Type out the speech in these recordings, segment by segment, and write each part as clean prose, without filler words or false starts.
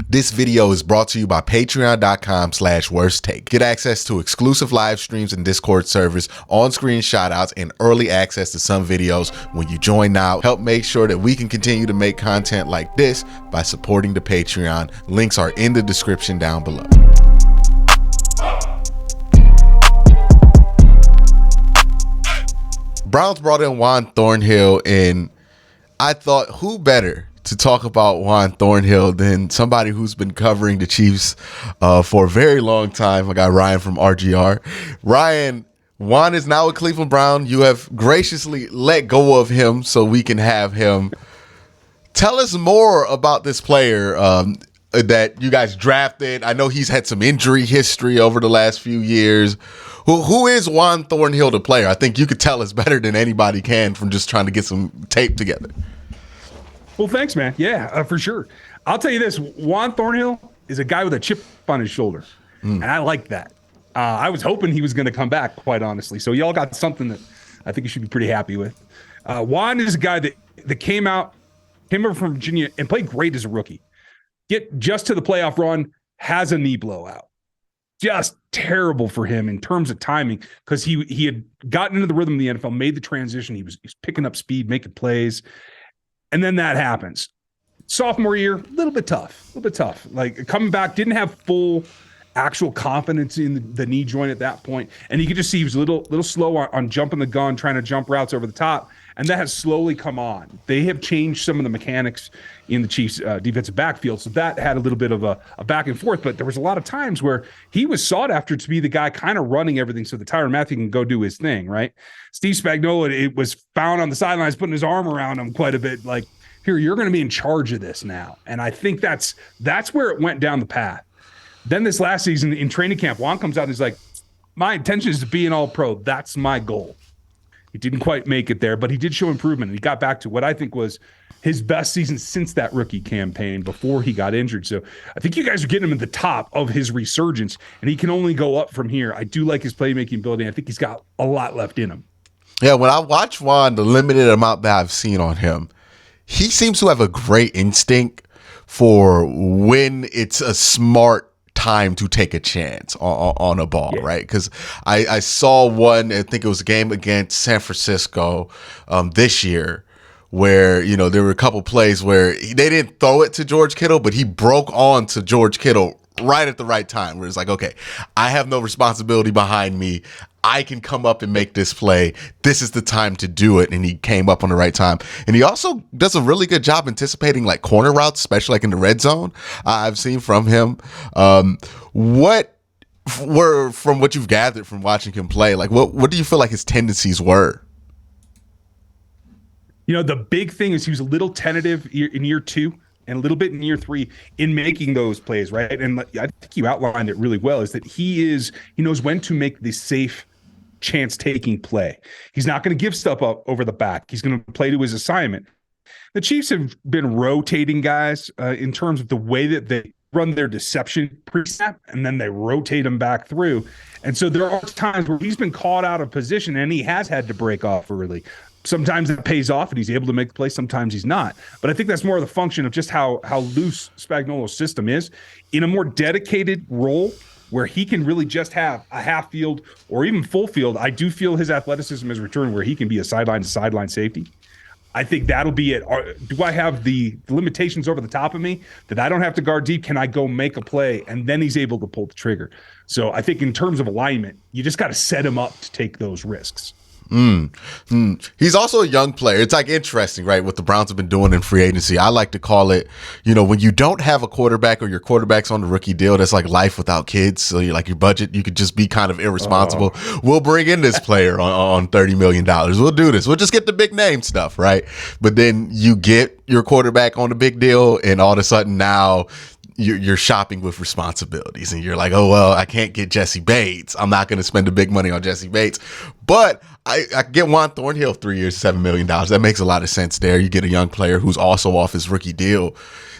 This video is brought to you by patreon.com/worsttake. Get access to exclusive live streams and Discord servers, on-screen shoutouts, and early access to some videos when you join now. Help make sure that we can continue to make content like this by supporting the Patreon. Links are in the description down below. Browns brought in Juan Thornhill, and I thought, who better to talk about Juan Thornhill than somebody who's been covering the Chiefs for a very long time. I got Ryan from RGR. Ryan, Juan is now a Cleveland Brown. You have graciously let go of him so we can have him. Tell us more about this player that you guys drafted. I know he's had some injury history over the last few years. Who is Juan Thornhill, the player? I think you could tell us better than anybody can from just trying to get some tape together. Well, thanks, man. Yeah, for sure. I'll tell you this. Juan Thornhill is a guy with a chip on his shoulder, and I like that. I was hoping he was going to come back, quite honestly. So y'all got something that I think you should be pretty happy with. Juan is a guy that came over from Virginia and played great as a rookie. Get just to the playoff run, has a knee blowout. Just terrible for him in terms of timing because he had gotten into the rhythm of the NFL, made the transition. He's picking up speed, making plays. And then that happens. Sophomore year, a little bit tough. Like coming back, didn't have full actual confidence in the knee joint at that point. And you could just see he was a little slow on jumping the gun, trying to jump routes over the top. And that has slowly come on. They have changed some of the mechanics in the Chiefs' defensive backfield. So that had a little bit of a back and forth. But there was a lot of times where he was sought after to be the guy kind of running everything so that Tyrann Mathieu can go do his thing, right? Steve Spagnuolo, it was found on the sidelines, putting his arm around him quite a bit. Like, here, you're going to be in charge of this now. And I think that's where it went down the path. Then this last season in training camp, Juan comes out and he's like, my intention is to be an all-pro. That's my goal. He didn't quite make it there, but he did show improvement. And he got back to what I think was his best season since that rookie campaign before he got injured. So I think you guys are getting him at the top of his resurgence, and he can only go up from here. I do like his playmaking ability. I think he's got a lot left in him. Yeah, when I watch Juan, the limited amount that I've seen on him, he seems to have a great instinct for when it's a smart time to take a chance on a ball, yeah. Right? Because I saw one, I think it was a game against San Francisco this year, where, you know, there were a couple plays where they didn't throw it to George Kittle, but he broke on to George Kittle right at the right time, where it's like, okay, I have no responsibility behind me. I can come up and make this play. This is the time to do it. And he came up on the right time. And he also does a really good job anticipating like corner routes, especially like in the red zone. I've seen from him. What were, from what you've gathered from watching him play, like what do you feel like his tendencies were? You know, the big thing is he was a little tentative in year two and a little bit in year three in making those plays, right? And I think you outlined it really well, is that he knows when to make the safe chance-taking play. He's not going to give stuff up over the back. He's going to play to his assignment. The Chiefs have been rotating guys in terms of the way that they run their deception pre-snap, and then they rotate him back through. And so there are times where he's been caught out of position and he has had to break off early. Sometimes it pays off and he's able to make the play. Sometimes he's not. But I think that's more of the function of just how loose Spagnuolo's system is. In a more dedicated role where he can really just have a half field or even full field, I do feel his athleticism has returned where he can be a sideline-to-sideline safety. I think that'll be it. Do I have the limitations over the top of me that I don't have to guard deep? Can I go make a play? And then he's able to pull the trigger. So I think in terms of alignment, you just got to set him up to take those risks. He's also a young player. It's like interesting, right? What the Browns have been doing in free agency. I like to call it, you know, when you don't have a quarterback or your quarterback's on the rookie deal, that's like life without kids. So you're like, your budget, you could just be kind of irresponsible. We'll bring in this player on $30 million. We'll do this. We'll just get the big name stuff, right? But then you get your quarterback on the big deal, and all of a sudden now you're shopping with responsibilities, and you're like, oh, well, I can't get Jesse Bates. I'm not going to spend the big money on Jesse Bates, but I get Juan Thornhill 3 years, $7 million. That makes a lot of sense there. You get a young player who's also off his rookie deal.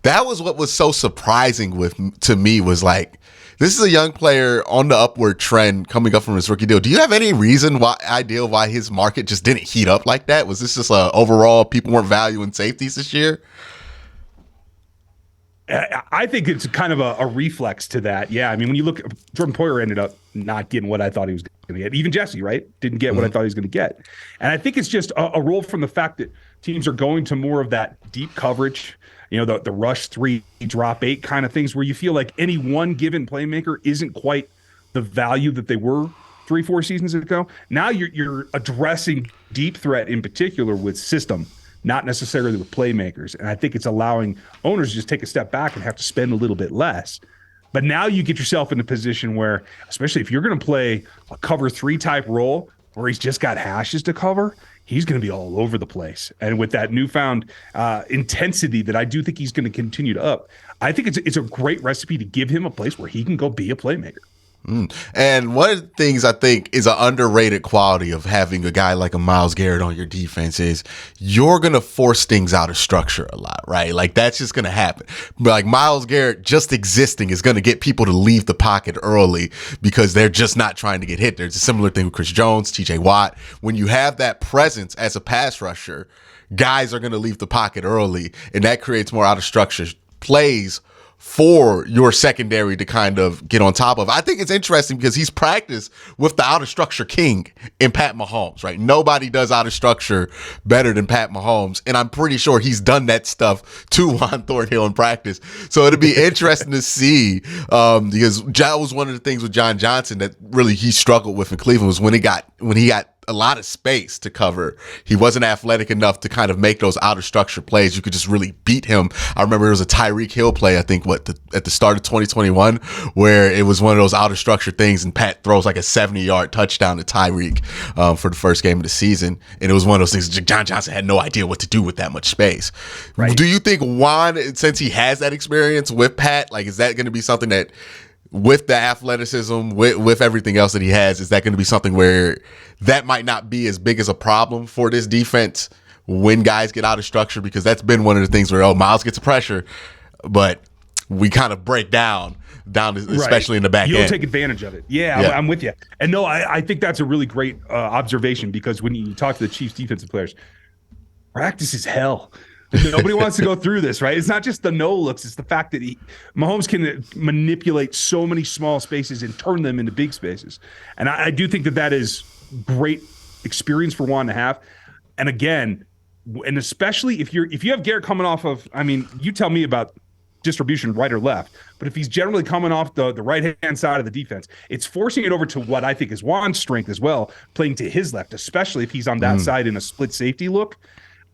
That was what was so surprising to me, was like, this is a young player on the upward trend coming up from his rookie deal. Do you have any reason why his market just didn't heat up like that? Was this just overall people weren't valuing safeties this year? I think it's kind of a reflex to that. Yeah. I mean, when you look, Jordan Poyer ended up not getting what I thought he was going to get. Even Jesse, right? Didn't get what I thought he was going to get. And I think it's just a roll from the fact that teams are going to more of that deep coverage, the rush 3, drop 8 kind of things where you feel like any one given playmaker isn't quite the value that they were 3-4 seasons ago. Now you're addressing deep threat in particular with system, not necessarily with playmakers. And I think it's allowing owners to just take a step back and have to spend a little bit less. But now you get yourself in a position where, especially if you're going to play a cover 3 type role where he's just got hashes to cover, he's going to be all over the place. And with that newfound intensity that I do think he's going to continue to up, I think it's a great recipe to give him a place where he can go be a playmaker. And one of the things I think is an underrated quality of having a guy like a Myles Garrett on your defense is you're going to force things out of structure a lot, right? Like that's just going to happen. But like Myles Garrett just existing is going to get people to leave the pocket early because they're just not trying to get hit. There's a similar thing with Chris Jones, TJ Watt. When you have that presence as a pass rusher, guys are going to leave the pocket early, and that creates more out of structure plays for your secondary to kind of get on top of. I think it's interesting because he's practiced with the out of structure king in Pat Mahomes, right? Nobody does out of structure better than Pat Mahomes. And I'm pretty sure he's done that stuff to Juan Thornhill in practice. So it'll be interesting to see because that was one of the things with John Johnson that really he struggled with in Cleveland was when he got a lot of space to cover. He wasn't athletic enough to kind of make those out of structure plays. You could just really beat him. I remember there was a Tyreek Hill play, I think, at the start of 2021, where it was one of those out of structure things, and Pat throws like a 70-yard touchdown to Tyreek for the first game of the season. And it was one of those things John Johnson had no idea what to do with that much space. Right. Do you think Juan, since he has that experience with Pat, like is that going to be something that with the athleticism, with everything else that he has, is that going to be something where that might not be as big as a problem for this defense when guys get out of structure? Because that's been one of the things where, Myles gets the pressure, but we kind of break down especially in the back end. You don't take advantage of it. Yeah. I'm with you. And no, I think that's a really great observation because when you talk to the Chiefs defensive players, practice is hell. Nobody wants to go through this, right? It's not just the no looks. It's the fact that Mahomes can manipulate so many small spaces and turn them into big spaces. And I do think that is great experience for Juan to have. And again, and especially if you have Garrett coming off of, I mean, you tell me about distribution right or left, but if he's generally coming off the right-hand side of the defense, it's forcing it over to what I think is Juan's strength as well, playing to his left, especially if he's on that side in a split safety look.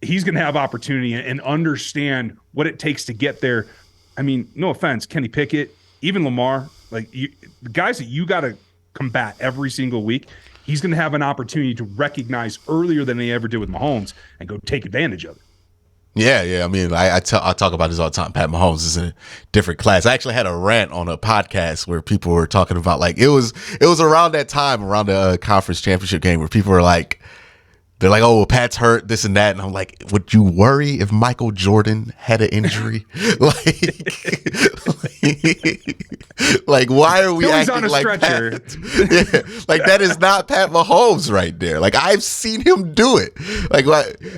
He's going to have opportunity and understand what it takes to get there. I mean, no offense, Kenny Pickett, even Lamar, like the guys that you got to combat every single week, he's going to have an opportunity to recognize earlier than they ever did with Mahomes and go take advantage of it. Yeah. I mean, I talk about this all the time. Pat Mahomes is in a different class. I actually had a rant on a podcast where people were talking about like it was around that time, around the conference championship game, where people were like, they're like, oh, well, Pat's hurt, this and that. And I'm like, would you worry if Michael Jordan had an injury? like, why are we acting on a like stretcher? Pat? Yeah, like, that is not Pat Mahomes right there. Like, I've seen him do it. Like,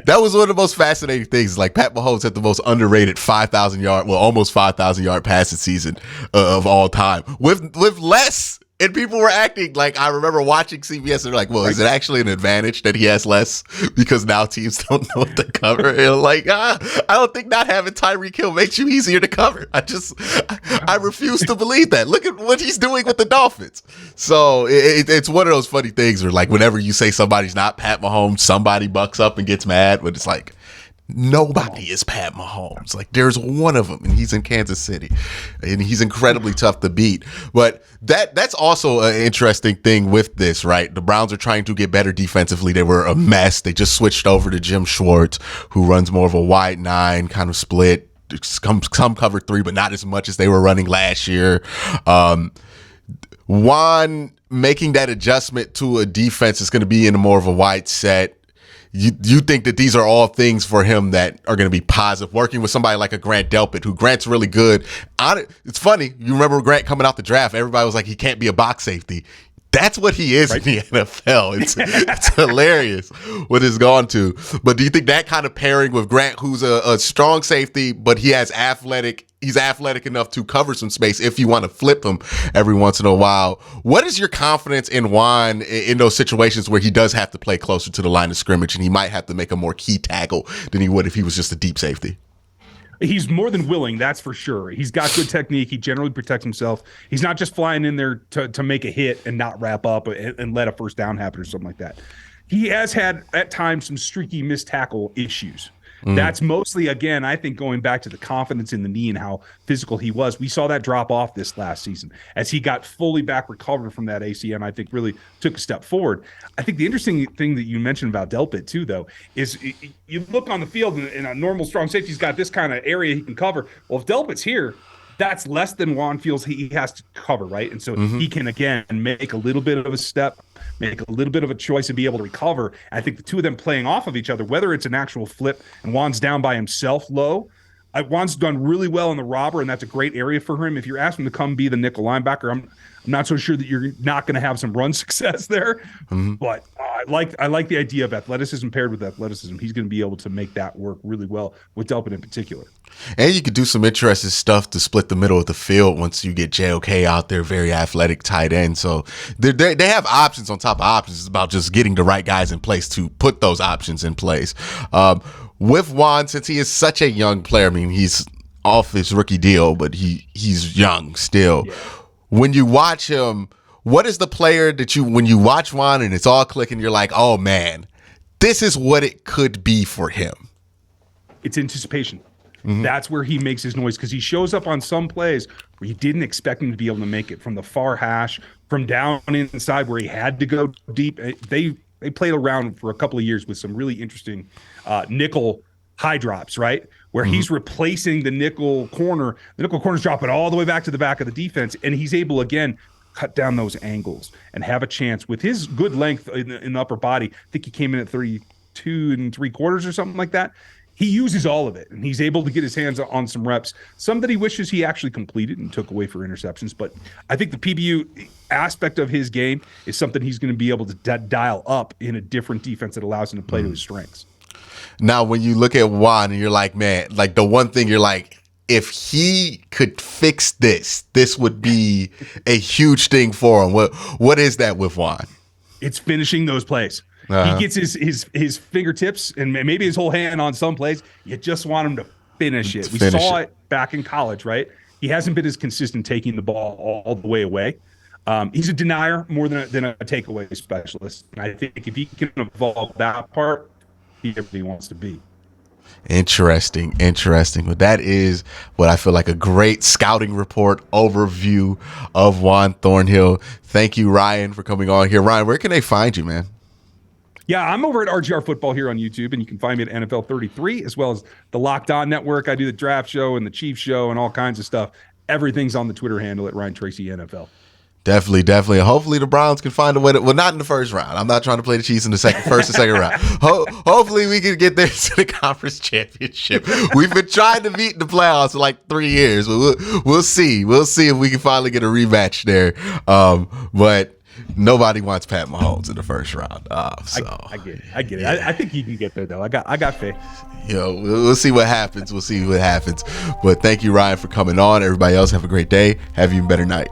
that was one of the most fascinating things. Like, Pat Mahomes had the most underrated 5,000-yard, well, almost 5,000-yard passing season of all time with less. And people were acting like, I remember watching CBS and they're like, well, is it actually an advantage that he has less because now teams don't know what to cover? And like, I don't think not having Tyreek Hill makes you easier to cover. I refuse to believe that. Look at what he's doing with the Dolphins. So it's one of those funny things where like whenever you say somebody's not Pat Mahomes, somebody bucks up and gets mad, but it's like, nobody is Pat Mahomes. Like there's one of them and he's in Kansas City and he's incredibly tough to beat. But that's also an interesting thing with this, right? The Browns are trying to get better defensively. They were a mess. They just switched over to Jim Schwartz, who runs more of a wide 9 kind of split, some cover 3, but not as much as they were running last year. Juan making that adjustment to a defense is going to be in more of a wide set. You think that these are all things for him that are going to be positive, working with somebody like a Grant Delpit, who Grant's really good. It's funny. You remember Grant coming out the draft, everybody was like, he can't be a box safety. That's what he is in the NFL. It's hilarious what it's gone to. But do you think that kind of pairing with Grant, who's a strong safety, but he has athletic he's athletic enough to cover some space if you want to flip him every once in a while. What is your confidence in Juan in those situations where he does have to play closer to the line of scrimmage and he might have to make a more key tackle than he would if he was just a deep safety? He's more than willing, that's for sure. He's got good technique. He generally protects himself. He's not just flying in there to make a hit and not wrap up and let a first down happen or something like that. He has had, at times, some streaky missed tackle issues. That's mostly, again, I think, going back to the confidence in the knee and how physical he was. We saw that drop off this last season as he got fully back recovered from that ACM. I think really took a step forward. I think the interesting thing that you mentioned about Delpit too, though, is you look on the field and a normal strong safety's got this kind of area he can cover. Well, if Delpit's here, that's less than Juan feels he has to cover, right? And so he can, again, make a little bit of a step, make a little bit of a choice and be able to recover. And I think the two of them playing off of each other, whether it's an actual flip and Juan's down by himself low, Juan's done really well in the robber, and that's a great area for him. If you're asking him to come be the nickel linebacker, I'm not so sure that you're not going to have some run success there. But I like the idea of athleticism paired with athleticism. He's going to be able to make that work really well with Delpit in particular. And you could do some interesting stuff to split the middle of the field once you get JOK out there, very athletic tight end. So they have options on top of options. It's about just getting the right guys in place to put those options in place. With Juan, since he is such a young player, I mean, he's off his rookie deal, but he's young still. Yeah. When you watch him, what is the player that when you watch Juan and it's all clicking, you're like, oh man, this is what it could be for him? It's anticipation. That's where he makes his noise, because he shows up on some plays where you didn't expect him to be able to make it, from the far hash, from down inside where he had to go deep. They played around for a couple of years with some really interesting nickel high drops, right? Where he's replacing the nickel corner. The nickel corner's dropping all the way back to the back of the defense, and he's able, again, cut down those angles and have a chance with his good length in the upper body. I think he came in at 32 3/4 or something like that. He uses all of it, and he's able to get his hands on some reps, some that he wishes he actually completed and took away for interceptions. But I think the PBU aspect of his game is something he's going to be able to dial up in a different defense that allows him to play to his strengths. Now, when you look at Juan and you're like, man, like the one thing you're like, if he could fix this would be a huge thing for him. What is that with Juan? It's finishing those plays. He gets his fingertips and maybe his whole hand on some plays. You just want him to finish it. We saw it back in college, right? He hasn't been as consistent taking the ball all the way away. He's a denier more than a takeaway specialist. And I think if he can evolve that part, he wants to be. Interesting. But that is what I feel like a great scouting report overview of Juan Thornhill. Thank you, Ryan, for coming on here. Ryan, where can they find you, man? Yeah, I'm over at RGR Football here on YouTube, and you can find me at NFL 33, as well as the Locked On Network. I do the draft show and the Chiefs show and all kinds of stuff. Everything's on the Twitter handle at Ryan Tracy NFL. Definitely. Hopefully the Browns can find a way to, well, not in the first round. I'm not trying to play the Chiefs in the first and second round. Hopefully we can get there to the conference championship. We've been trying to meet in the playoffs for like 3 years, but we'll see. We'll see if we can finally get a rematch there. But nobody wants Pat Mahomes in the first round. So I get it. I think he can get there, though. I got faith. We'll see what happens. But thank you, Ryan, for coming on. Everybody else, have a great day. Have an even better night.